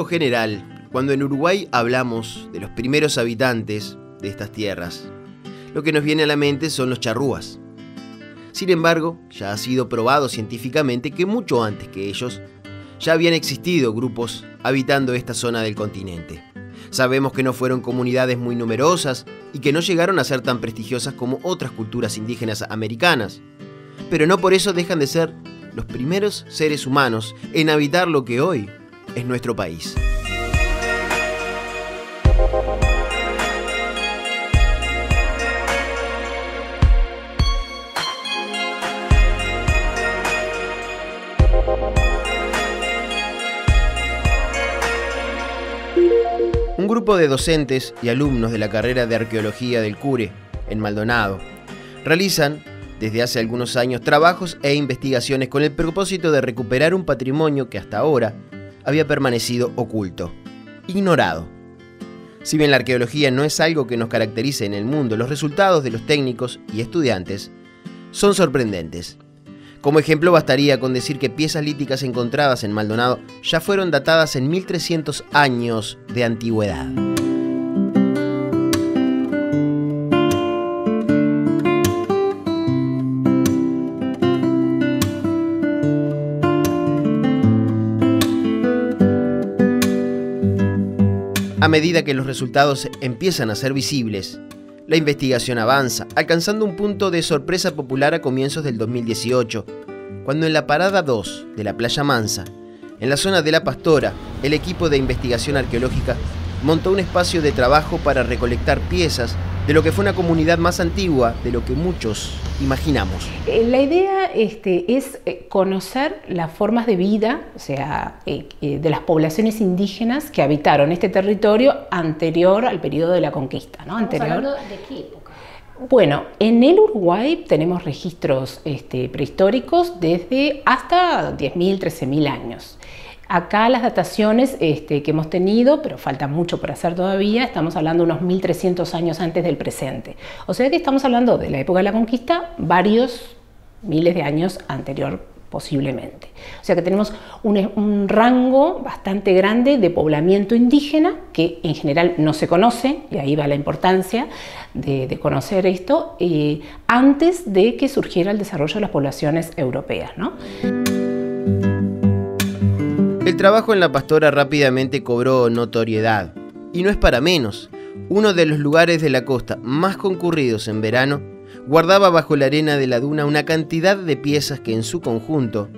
lo general, cuando en Uruguay hablamos de los primeros habitantes de estas tierras, lo que nos viene a la mente son los charrúas. Sin embargo, ya ha sido probado científicamente que mucho antes que ellos ya habían existido grupos habitando esta zona del continente. Sabemos que no fueron comunidades muy numerosas y que no llegaron a ser tan prestigiosas como otras culturas indígenas americanas, pero no por eso dejan de ser los primeros seres humanos en habitar lo que hoy es nuestro país. Un grupo de docentes y alumnos de la carrera de Arqueología del CURE, en Maldonado, realizan desde hace algunos años trabajos e investigaciones con el propósito de recuperar un patrimonio que hasta ahora había permanecido oculto, ignorado. Si bien la arqueología no es algo que nos caracterice en el mundo, los resultados de los técnicos y estudiantes son sorprendentes. Como ejemplo bastaría con decir que piezas líticas encontradas en Maldonado ya fueron datadas en 1300 años de antigüedad. A medida que los resultados empiezan a ser visibles, la investigación avanza, alcanzando un punto de sorpresa popular a comienzos del 2018, cuando en la parada 2 de la Playa Mansa, en la zona de La Pastora, el equipo de investigación arqueológica montó un espacio de trabajo para recolectar piezas de lo que fue una comunidad más antigua de lo que muchos imaginamos. La idea es conocer las formas de vida, o sea, de las poblaciones indígenas que habitaron este territorio anterior al periodo de la conquista, ¿no? ¿Estamos hablando de qué época? Bueno, en el Uruguay tenemos registros prehistóricos desde hasta 10.000, 13.000 años. Acá las dataciones que hemos tenido, pero falta mucho por hacer todavía, estamos hablando de unos 1.300 años antes del presente. O sea que estamos hablando de la época de la conquista, varios miles de años anterior posiblemente. O sea que tenemos un rango bastante grande de poblamiento indígena que en general no se conoce, y ahí va la importancia de conocer esto, antes de que surgiera el desarrollo de las poblaciones europeas, ¿no? El trabajo en La Pastora rápidamente cobró notoriedad, y no es para menos. Uno de los lugares de la costa más concurridos en verano guardaba bajo la arena de la duna una cantidad de piezas que en su conjunto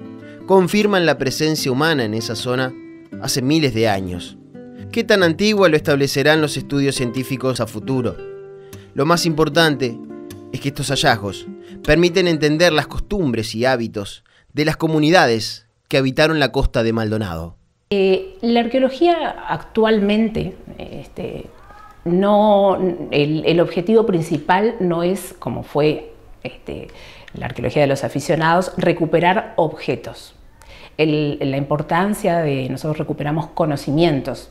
confirman la presencia humana en esa zona hace miles de años. ¿Qué tan antigua lo establecerán los estudios científicos a futuro? Lo más importante es que estos hallazgos permiten entender las costumbres y hábitos de las comunidades que habitaron la costa de Maldonado. La arqueología actualmente, el objetivo principal no es, como fue la arqueología de los aficionados, recuperar objetos. La importancia de nosotros recuperamos conocimientos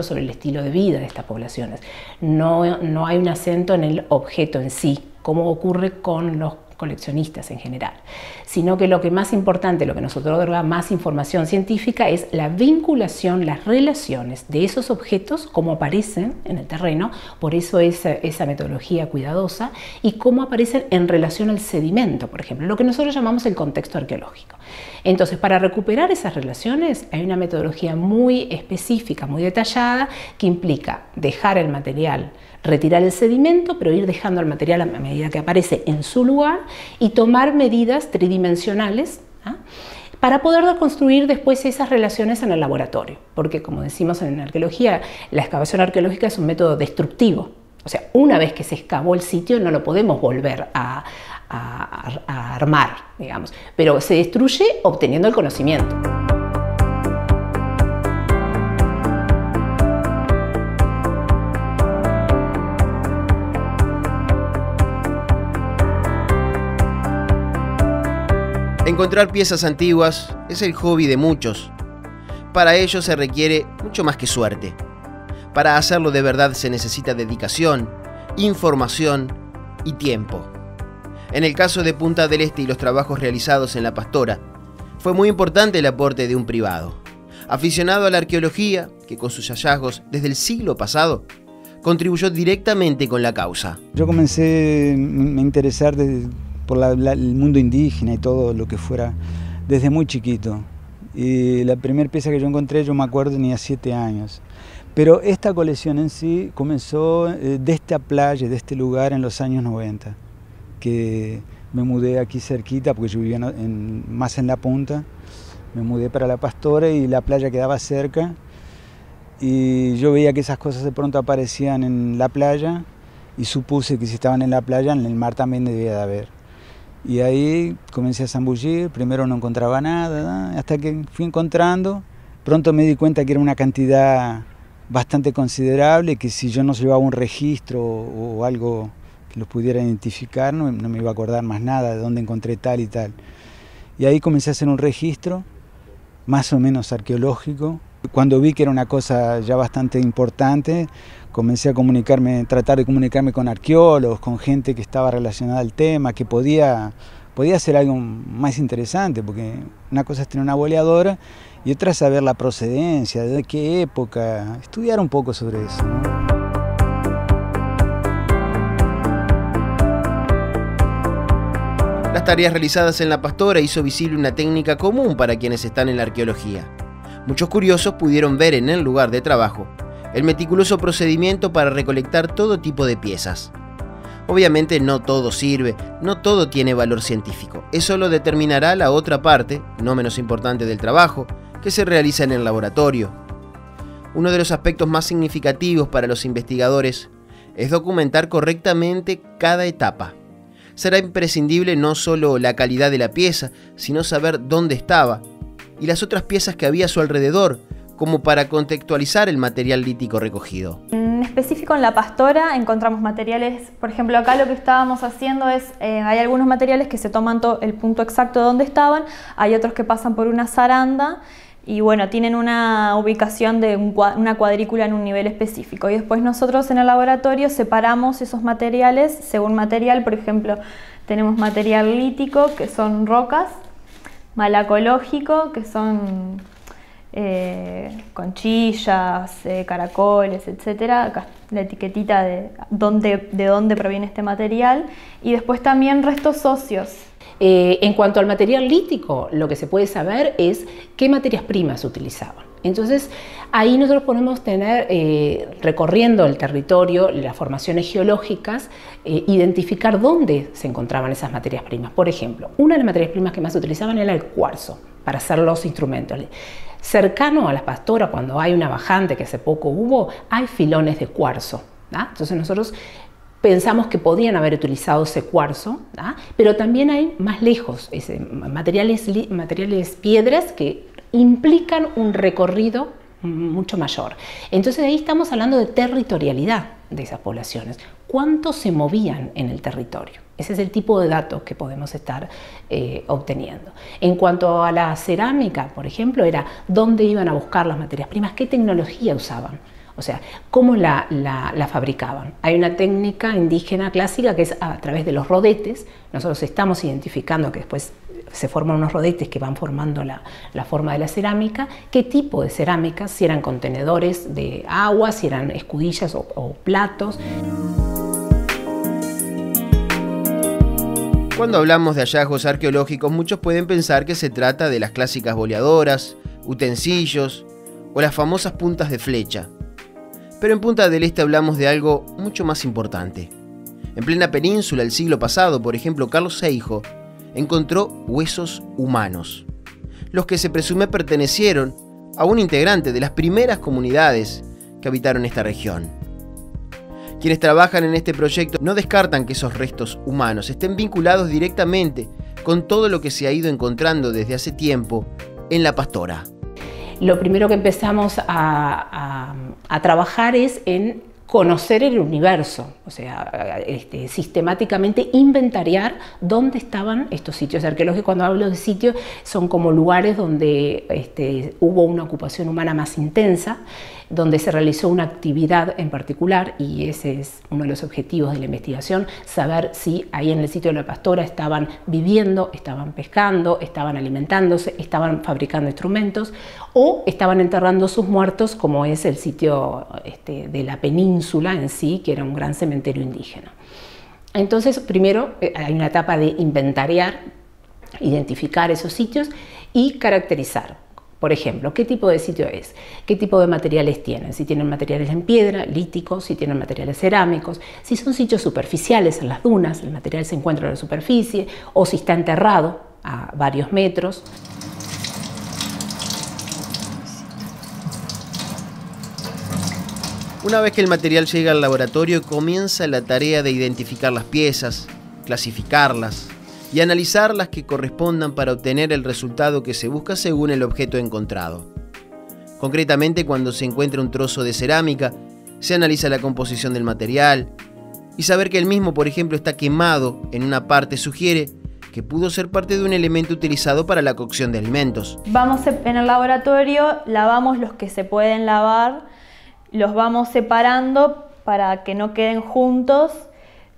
sobre el estilo de vida de estas poblaciones. No hay un acento en el objeto en sí, como ocurre con los coleccionistas en general, sino que lo que más importante, lo que nos otorga más información científica es la vinculación, las relaciones de esos objetos, cómo aparecen en el terreno, por eso esa metodología cuidadosa, y cómo aparecen en relación al sedimento, por ejemplo, lo que nosotros llamamos el contexto arqueológico. Entonces, para recuperar esas relaciones hay una metodología muy específica, muy detallada, que implica dejar el material, retirar el sedimento, pero ir dejando el material a medida que aparece en su lugar y tomar medidas tridimensionales para poder construir después esas relaciones en el laboratorio. Porque, como decimos en arqueología, la excavación arqueológica es un método destructivo. O sea, una vez que se excavó el sitio no lo podemos volver a armar, digamos, pero se destruye obteniendo el conocimiento. Encontrar piezas antiguas es el hobby de muchos. Para ello se requiere mucho más que suerte. Para hacerlo de verdad se necesita dedicación, información y tiempo. En el caso de Punta del Este y los trabajos realizados en La Pastora, fue muy importante el aporte de un privado. Aficionado a la arqueología, que con sus hallazgos desde el siglo pasado contribuyó directamente con la causa. Yo comencé a interesar por el mundo indígena y todo lo que fuera desde muy chiquito. Y la primera pieza que yo encontré, yo me acuerdo, tenía 7 años. Pero esta colección en sí comenzó de esta playa, de este lugar en los años 90, que me mudé aquí cerquita, porque yo vivía más en la punta. Me mudé para La Pastora y la playa quedaba cerca. Y yo veía que esas cosas de pronto aparecían en la playa y supuse que si estaban en la playa, en el mar también debía de haber. Y ahí comencé a zambullir, primero no encontraba nada, hasta que fui encontrando. Pronto me di cuenta que era una cantidad bastante considerable, que si yo no llevaba un registro o algo que los pudiera identificar, no me iba a acordar más nada de dónde encontré tal y tal. Y ahí comencé a hacer un registro, más o menos arqueológico. Cuando vi que era una cosa ya bastante importante, comencé a tratar de comunicarme con arqueólogos, con gente que estaba relacionada al tema, que podía ser algo más interesante, porque una cosa es tener una boleadora y otra es saber la procedencia, de qué época, estudiar un poco sobre eso, ¿no? Las tareas realizadas en La Pastora hizo visible una técnica común para quienes están en la arqueología. Muchos curiosos pudieron ver en el lugar de trabajo el meticuloso procedimiento para recolectar todo tipo de piezas. Obviamente no todo sirve, no todo tiene valor científico. Eso lo determinará la otra parte, no menos importante del trabajo, que se realiza en el laboratorio. Uno de los aspectos más significativos para los investigadores es documentar correctamente cada etapa. Será imprescindible no solo la calidad de la pieza, sino saber dónde estaba y las otras piezas que había a su alrededor, como para contextualizar el material lítico recogido. En específico en La Pastora encontramos materiales, por ejemplo acá lo que estábamos haciendo es, hay algunos materiales que se toman el punto exacto de donde estaban, hay otros que pasan por una zaranda y bueno, tienen una ubicación de una cuadrícula en un nivel específico. Y después nosotros en el laboratorio separamos esos materiales según material. Por ejemplo, tenemos material lítico, que son rocas, malacológico, que son conchillas, caracoles, etcétera. Acá la etiquetita de dónde proviene este material. Y después también restos óseos. En cuanto al material lítico, lo que se puede saber es qué materias primas se utilizaban. Entonces, ahí nosotros podemos tener, recorriendo el territorio, las formaciones geológicas, identificar dónde se encontraban esas materias primas. Por ejemplo, una de las materias primas que más se utilizaban era el cuarzo, para hacer los instrumentos. Cercano a La Pastora, cuando hay una bajante, que hace poco hubo, hay filones de cuarzo, ¿no? Entonces nosotros pensamos que podían haber utilizado ese cuarzo, ¿no? Pero también hay más lejos materiales piedras que implican un recorrido mucho mayor. Entonces ahí estamos hablando de territorialidad de esas poblaciones. ¿Cuánto se movían en el territorio? Ese es el tipo de datos que podemos estar obteniendo. En cuanto a la cerámica, por ejemplo, era dónde iban a buscar las materias primas, qué tecnología usaban. O sea, cómo la fabricaban. Hay una técnica indígena clásica que es a través de los rodetes. Nosotros estamos identificando que después se forman unos rodetes que van formando la forma de la cerámica. ¿Qué tipo de cerámica? Si eran contenedores de agua, si eran escudillas o platos. Cuando hablamos de hallazgos arqueológicos, muchos pueden pensar que se trata de las clásicas boleadoras, utensilios o las famosas puntas de flecha. Pero en Punta del Este hablamos de algo mucho más importante. En plena península, el siglo pasado, por ejemplo, Carlos Seijo encontró huesos humanos, los que se presume pertenecieron a un integrante de las primeras comunidades que habitaron esta región. Quienes trabajan en este proyecto no descartan que esos restos humanos estén vinculados directamente con todo lo que se ha ido encontrando desde hace tiempo en La Pastora. Lo primero que empezamos a trabajar es en conocer el universo, o sea, sistemáticamente inventariar dónde estaban estos sitios arqueológicos. Cuando hablo de sitios, son como lugares donde hubo una ocupación humana más intensa, donde se realizó una actividad en particular, y ese es uno de los objetivos de la investigación, saber si ahí en el sitio de la Pastora estaban viviendo, estaban pescando, estaban alimentándose, estaban fabricando instrumentos o estaban enterrando sus muertos, como es el sitio de la península en sí, que era un gran cementerio indígena. Entonces, primero hay una etapa de inventariar, identificar esos sitios y caracterizar. Por ejemplo, ¿qué tipo de sitio es? ¿Qué tipo de materiales tienen? Si tienen materiales en piedra, líticos, si tienen materiales cerámicos, si son sitios superficiales en las dunas, el material se encuentra en la superficie, o si está enterrado a varios metros. Una vez que el material llega al laboratorio, comienza la tarea de identificar las piezas, clasificarlas y analizar las que correspondan para obtener el resultado que se busca según el objeto encontrado. Concretamente, cuando se encuentra un trozo de cerámica, se analiza la composición del material, y saber que el mismo, por ejemplo, está quemado en una parte sugiere que pudo ser parte de un elemento utilizado para la cocción de alimentos. Vamos en el laboratorio, lavamos los que se pueden lavar, los vamos separando para que no queden juntos.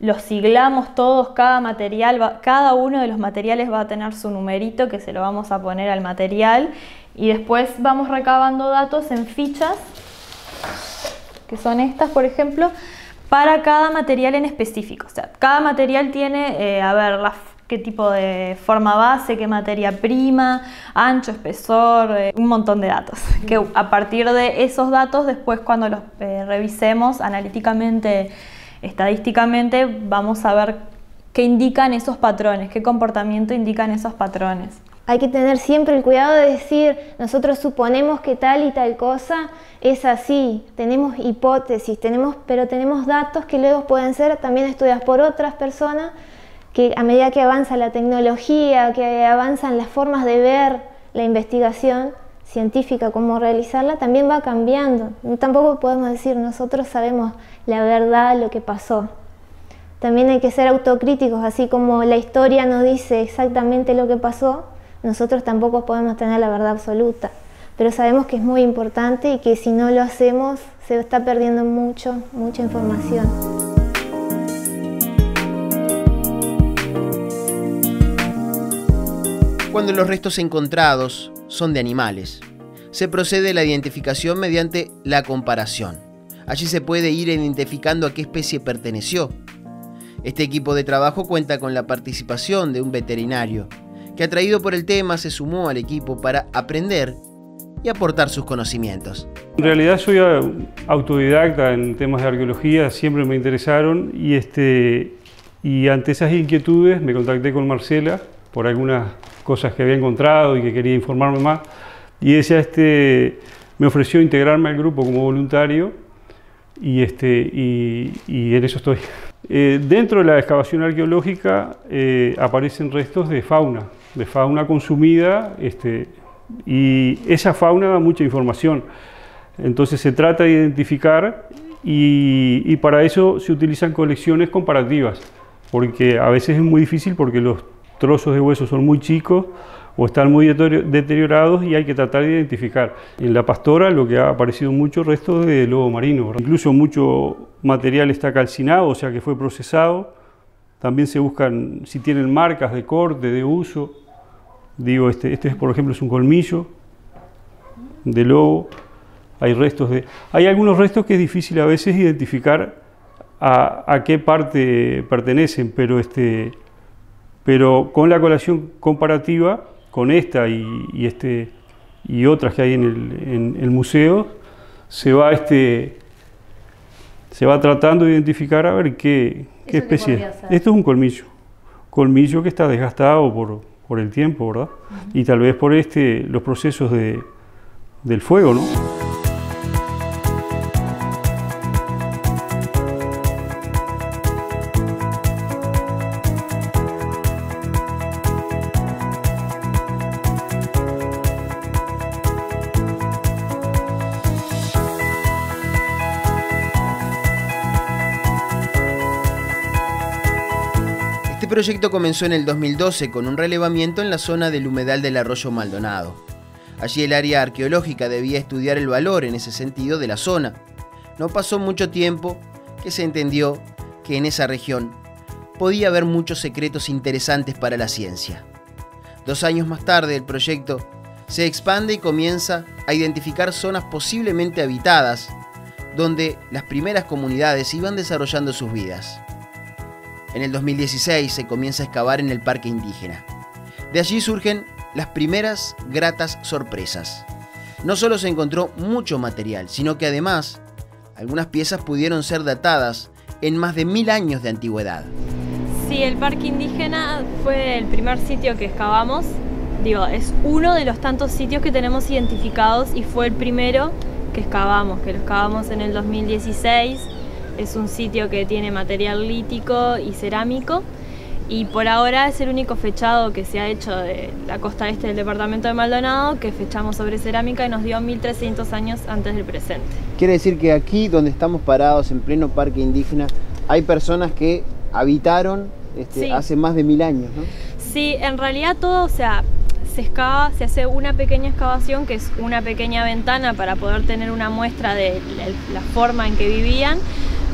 Los siglamos todos, cada material, cada uno de los materiales va a tener su numerito que se lo vamos a poner al material, y después vamos recabando datos en fichas, que son estas, por ejemplo, para cada material en específico. O sea, cada material tiene, qué tipo de forma base, qué materia prima, ancho, espesor, un montón de datos. Que a partir de esos datos, después cuando los revisemos analíticamente, estadísticamente, vamos a ver qué indican esos patrones, qué comportamiento indican esos patrones. Hay que tener siempre el cuidado de decir, nosotros suponemos que tal y tal cosa es así, tenemos hipótesis, pero tenemos datos que luego pueden ser también estudiados por otras personas, que a medida que avanza la tecnología, que avanzan las formas de ver la investigación científica, cómo realizarla, también va cambiando. Tampoco podemos decir, nosotros sabemos la verdad, lo que pasó. También hay que ser autocríticos, así como la historia no dice exactamente lo que pasó, nosotros tampoco podemos tener la verdad absoluta. Pero sabemos que es muy importante y que si no lo hacemos, se está perdiendo mucha información. Cuando los restos encontrados son de animales, se procede a la identificación mediante la comparación. Allí se puede ir identificando a qué especie perteneció. Este equipo de trabajo cuenta con la participación de un veterinario, que atraído por el tema se sumó al equipo para aprender y aportar sus conocimientos. En realidad soy autodidacta en temas de arqueología, siempre me interesaron y ante esas inquietudes me contacté con Marcela por algunas cosas que había encontrado y que quería informarme más, y ella me ofreció integrarme al grupo como voluntario y en eso estoy. Dentro de la excavación arqueológica aparecen restos de fauna consumida, y esa fauna da mucha información. Entonces se trata de identificar y para eso se utilizan colecciones comparativas, porque a veces es muy difícil porque los trozos de hueso son muy chicos o están muy deteriorados y hay que tratar de identificar. En la Pastora lo que ha aparecido muchos restos de lobo marino, incluso mucho material está calcinado, o sea que fue procesado. También se buscan si tienen marcas de corte, de uso. Digo, por ejemplo es un colmillo de lobo. Hay algunos restos que es difícil a veces identificar a qué parte pertenecen, pero con la colección comparativa, con esta y otras que hay en el museo, se va tratando de identificar a ver qué especie es. Esto es un colmillo que está desgastado por el tiempo, ¿verdad? Y tal vez por los procesos del fuego, ¿no? Este proyecto comenzó en el 2012 con un relevamiento en la zona del humedal del arroyo Maldonado. Allí el área arqueológica debía estudiar el valor en ese sentido de la zona. No pasó mucho tiempo que se entendió que en esa región podía haber muchos secretos interesantes para la ciencia. 2 años más tarde, el proyecto se expande y comienza a identificar zonas posiblemente habitadas, donde las primeras comunidades iban desarrollando sus vidas. En el 2016 se comienza a excavar en el parque indígena. De allí surgen las primeras gratas sorpresas. No solo se encontró mucho material, sino que además algunas piezas pudieron ser datadas en más de 1000 años de antigüedad. Sí, el parque indígena fue el primer sitio que excavamos. Es uno de los tantos sitios que tenemos identificados y fue el primero que lo excavamos en el 2016. Es un sitio que tiene material lítico y cerámico y por ahora es el único fechado que se ha hecho de la costa este del departamento de Maldonado, que fechamos sobre cerámica y nos dio 1300 años antes del presente. Quiere decir que aquí donde estamos parados en pleno parque indígena hay personas que habitaron sí, hace más de 1000 años, ¿no? Sí, en realidad todo, se excava, se hace una pequeña excavación que es una pequeña ventana para poder tener una muestra de la forma en que vivían,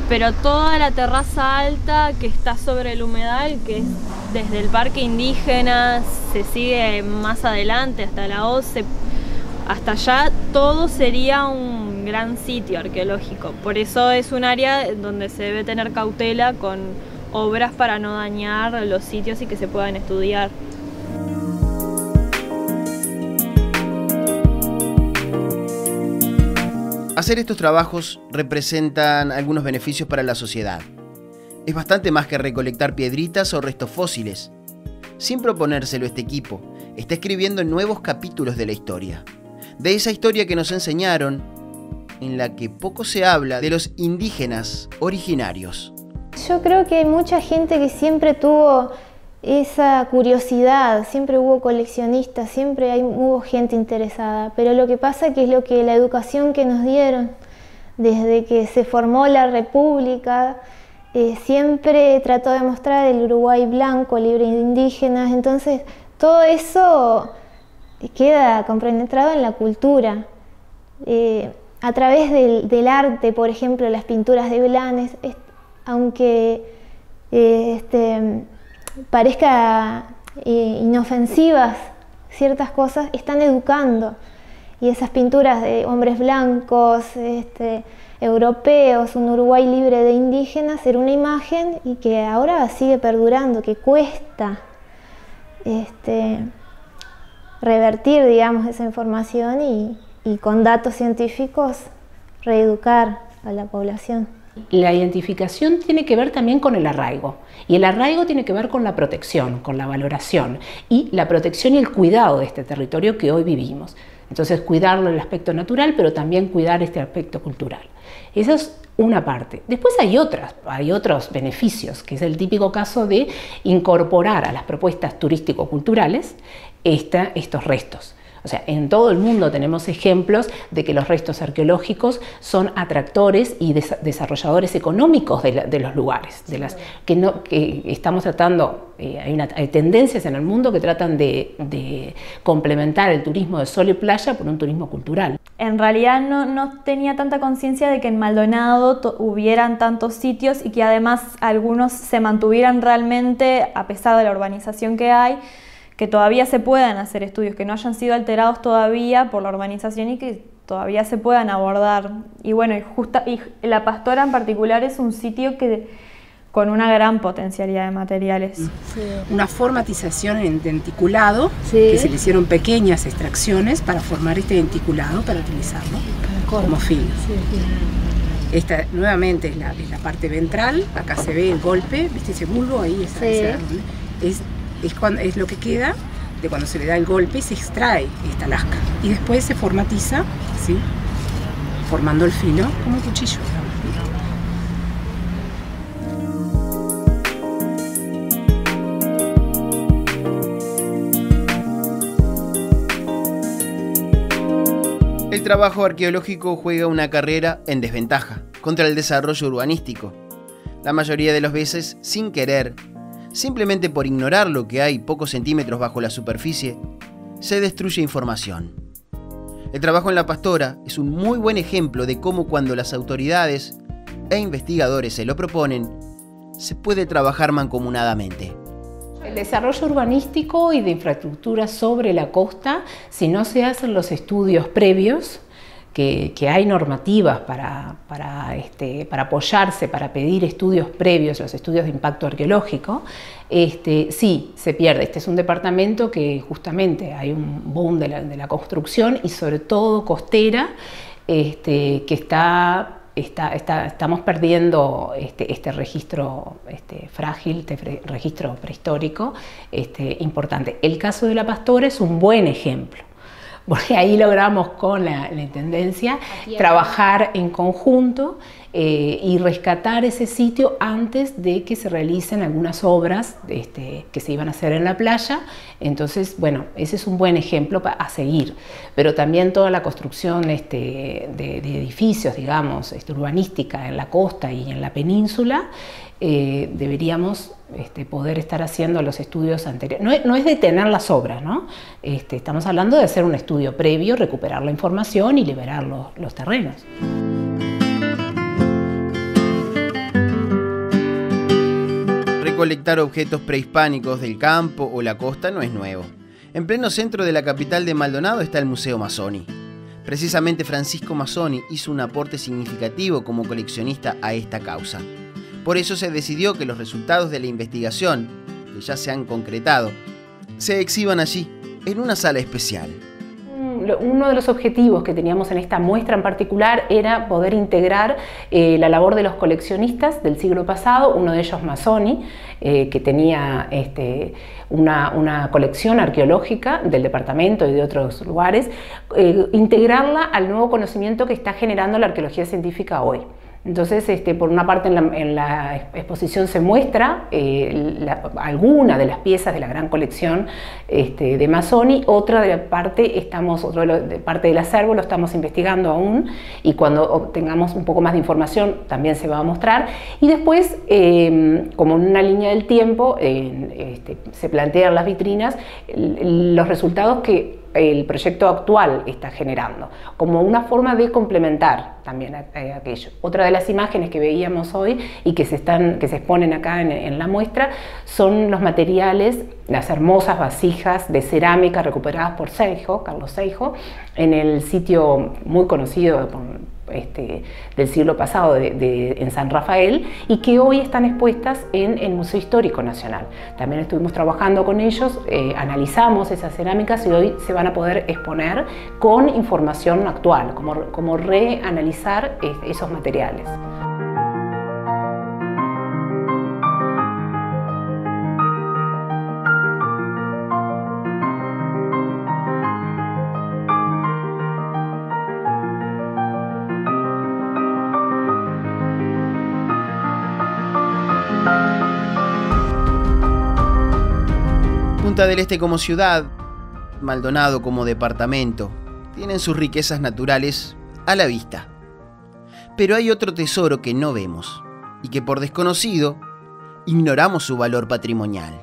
pero toda la terraza alta que está sobre el humedal, que es desde el parque indígena, se sigue más adelante hasta la OCE, hasta allá todo sería un gran sitio arqueológico. Por eso es un área donde se debe tener cautela con obras para no dañar los sitios y que se puedan estudiar. Hacer estos trabajos representan algunos beneficios para la sociedad. Es bastante más que recolectar piedritas o restos fósiles. Sin proponérselo, este equipo está escribiendo nuevos capítulos de la historia. De esa historia que nos enseñaron, en la que poco se habla de los indígenas originarios. Yo creo que hay mucha gente que siempre tuvo esa curiosidad, siempre hubo coleccionistas, siempre hubo gente interesada, pero lo que pasa que es lo que la educación que nos dieron desde que se formó la República siempre trató de mostrar el Uruguay blanco, libre de indígenas, entonces todo eso queda compenetrado en la cultura. A través del arte, por ejemplo, las pinturas de Blanes, aunque parezca inofensivas ciertas cosas, están educando. Y esas pinturas de hombres blancos, europeos, un Uruguay libre de indígenas, era una imagen y que ahora sigue perdurando, que cuesta revertir, digamos, esa información y con datos científicos reeducar a la población. La identificación tiene que ver también con el arraigo, y el arraigo tiene que ver con la protección, con la valoración, y la protección y el cuidado de este territorio que hoy vivimos. Entonces, cuidarlo en el aspecto natural, pero también cuidar este aspecto cultural. Esa es una parte. Después hay otros beneficios, que es el típico caso de incorporar a las propuestas turístico-culturales estos restos. O sea, en todo el mundo tenemos ejemplos de que los restos arqueológicos son atractores y desarrolladores económicos de los lugares, que estamos tratando, hay tendencias en el mundo que tratan de complementar el turismo de sol y playa por un turismo cultural. En realidad no tenía tanta conciencia de que en Maldonado hubieran tantos sitios y que además algunos se mantuvieran realmente a pesar de la urbanización que hay, que todavía se puedan hacer estudios, que no hayan sido alterados todavía por la urbanización y que todavía se puedan abordar. Y bueno, y La Pastora en particular es un sitio con una gran potencialidad de materiales. Sí. Una formatización en denticulado, que se le hicieron pequeñas extracciones para formar este denticulado para utilizarlo como fin. Esta nuevamente es la parte ventral, acá se ve el golpe, ¿viste ese bulbo ahí? Es lo que queda de cuando se le da el golpe y se extrae esta lasca. Y después se formatiza, ¿sí? Formando el filo como un cuchillo. El trabajo arqueológico juega una carrera en desventaja contra el desarrollo urbanístico. La mayoría de las veces, sin querer, Simplemente por ignorar lo que hay pocos centímetros bajo la superficie, se destruye información. El trabajo en La Pastora es un muy buen ejemplo de cómo cuando las autoridades e investigadores se lo proponen, se puede trabajar mancomunadamente. El desarrollo urbanístico y de infraestructura sobre la costa, si no se hacen los estudios previos, que hay normativas para apoyarse, para pedir estudios previos, los estudios de impacto arqueológico, sí, se pierde. Este es un departamento que justamente hay un boom de la construcción y sobre todo costera, que estamos perdiendo este registro frágil, este registro prehistórico importante. El caso de La Pastora es un buen ejemplo, porque ahí logramos con la Intendencia trabajar en conjunto y rescatar ese sitio antes de que se realicen algunas obras que se iban a hacer en la playa. Entonces, bueno, ese es un buen ejemplo a seguir. Pero también toda la construcción de edificios, digamos, urbanística en la costa y en la península, deberíamos poder estar haciendo los estudios anteriores. No es detener las obras, ¿no? Estamos hablando de hacer un estudio previo, recuperar la información y liberar los terrenos. Recolectar objetos prehispánicos del campo o la costa no es nuevo. En pleno centro de la capital de Maldonado está el Museo Mazzoni. Precisamente Francisco Mazzoni hizo un aporte significativo como coleccionista a esta causa. Por eso se decidió que los resultados de la investigación, que ya se han concretado, se exhiban allí, en una sala especial. Uno de los objetivos que teníamos en esta muestra en particular era poder integrar la labor de los coleccionistas del siglo pasado, uno de ellos Mazzoni, que tenía una colección arqueológica del departamento y de otros lugares, integrarla al nuevo conocimiento que está generando la arqueología científica hoy. Entonces, por una parte en la exposición se muestra alguna de las piezas de la gran colección de Mazzoni, otra de la parte parte del acervo lo estamos investigando aún y cuando obtengamos un poco más de información también se va a mostrar. Y después, como en una línea del tiempo, se plantean las vitrinas los resultados que el proyecto actual está generando, como una forma de complementar también aquello. Otra de las imágenes que veíamos hoy y que se exponen acá en la muestra son los materiales, las hermosas vasijas de cerámica recuperadas por Carlos Seijo, en el sitio muy conocido del siglo pasado en San Rafael y que hoy están expuestas en el Museo Histórico Nacional. También estuvimos trabajando con ellos, analizamos esas cerámicas y hoy se van a poder exponer con información actual, como reanalizar esos materiales. Punta del Este como ciudad, Maldonado como departamento, tienen sus riquezas naturales a la vista. Pero hay otro tesoro que no vemos y que por desconocido ignoramos su valor patrimonial.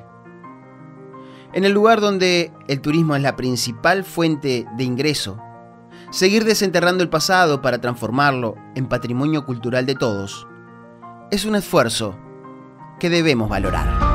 En el lugar donde el turismo es la principal fuente de ingreso, seguir desenterrando el pasado para transformarlo en patrimonio cultural de todos es un esfuerzo que debemos valorar.